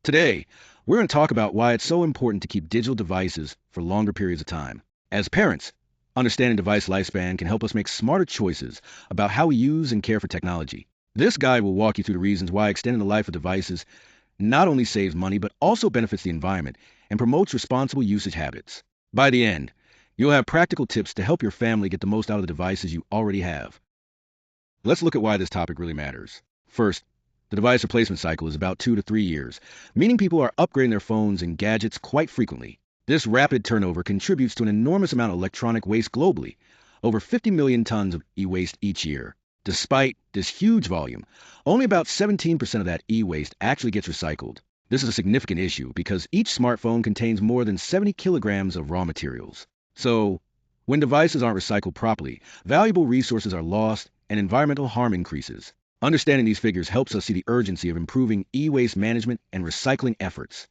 Today, we're going to talk about why it's so important to keep digital devices for longer periods of time. As parents, understanding device lifespan can help us make smarter choices about how we use and care for technology. This guide will walk you through the reasons why extending the life of devices not only saves money but also benefits the environment and promotes responsible usage habits. By the end, you'll have practical tips to help your family get the most out of the devices you already have. Let's look at why this topic really matters. First, the device replacement cycle is about 2 to 3 years, meaning people are upgrading their phones and gadgets quite frequently. This rapid turnover contributes to an enormous amount of electronic waste globally, over 50 million tons of e-waste each year. Despite this huge volume, only about 17% of that e-waste actually gets recycled. This is a significant issue because each smartphone contains more than 70 kilograms of raw materials. So, when devices aren't recycled properly, valuable resources are lost and environmental harm increases. Understanding these figures helps us see the urgency of improving e-waste management and recycling efforts.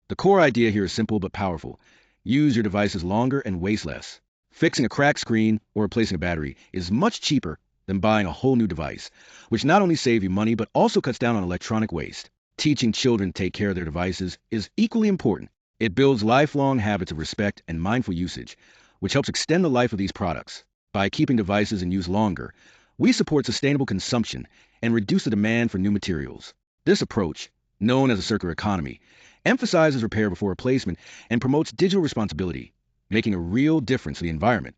The core idea here is simple but powerful. Use your devices longer and waste less. Fixing a cracked screen or replacing a battery is much cheaper than buying a whole new device, which not only saves you money but also cuts down on electronic waste. Teaching children to take care of their devices is equally important. It builds lifelong habits of respect and mindful usage, which helps extend the life of these products. By keeping devices in use longer, we support sustainable consumption and reduce the demand for new materials. This approach, known as a circular economy, emphasizes repair before replacement and promotes digital responsibility, making a real difference to the environment.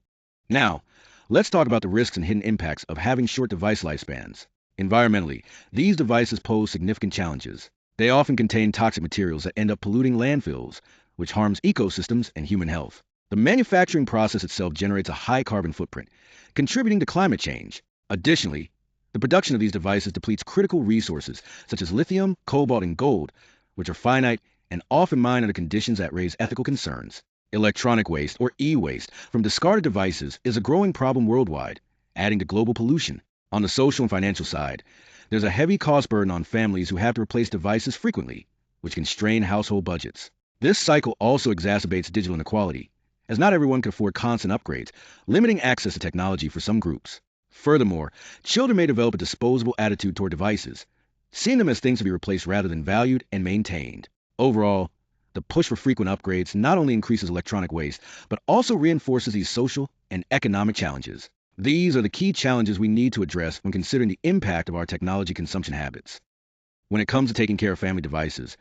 Now, let's talk about the risks and hidden impacts of having short device lifespans. Environmentally, these devices pose significant challenges. They often contain toxic materials that end up polluting landfills, which harms ecosystems and human health. The manufacturing process itself generates a high carbon footprint, contributing to climate change. Additionally, the production of these devices depletes critical resources such as lithium, cobalt, and gold, which are finite and often mined under conditions that raise ethical concerns. Electronic waste, or e-waste, from discarded devices is a growing problem worldwide, adding to global pollution. On the social and financial side, there's a heavy cost burden on families who have to replace devices frequently, which can strain household budgets. This cycle also exacerbates digital inequality, as not everyone can afford constant upgrades, limiting access to technology for some groups. Furthermore, children may develop a disposable attitude toward devices, seeing them as things to be replaced rather than valued and maintained. Overall, the push for frequent upgrades not only increases electronic waste, but also reinforces these social and economic challenges. These are the key challenges we need to address when considering the impact of our technology consumption habits. When it comes to taking care of family devices,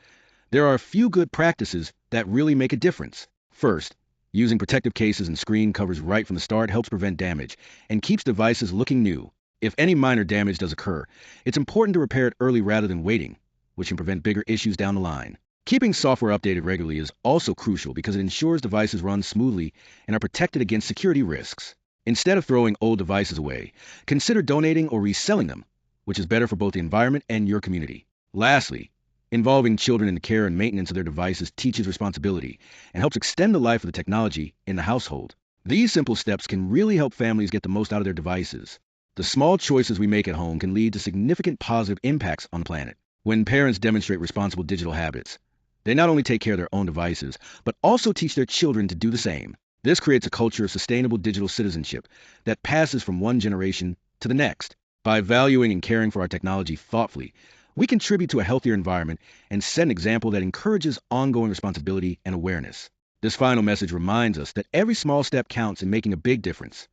there are a few good practices that really make a difference. First, using protective cases and screen covers right from the start helps prevent damage and keeps devices looking new. If any minor damage does occur, it's important to repair it early rather than waiting, which can prevent bigger issues down the line. Keeping software updated regularly is also crucial because it ensures devices run smoothly and are protected against security risks. Instead of throwing old devices away, consider donating or reselling them, which is better for both the environment and your community. Lastly, involving children in the care and maintenance of their devices teaches responsibility and helps extend the life of the technology in the household. These simple steps can really help families get the most out of their devices. The small choices we make at home can lead to significant positive impacts on the planet. When parents demonstrate responsible digital habits, they not only take care of their own devices, but also teach their children to do the same. This creates a culture of sustainable digital citizenship that passes from one generation to the next. By valuing and caring for our technology thoughtfully, we contribute to a healthier environment and set an example that encourages ongoing responsibility and awareness. This final message reminds us that every small step counts in making a big difference.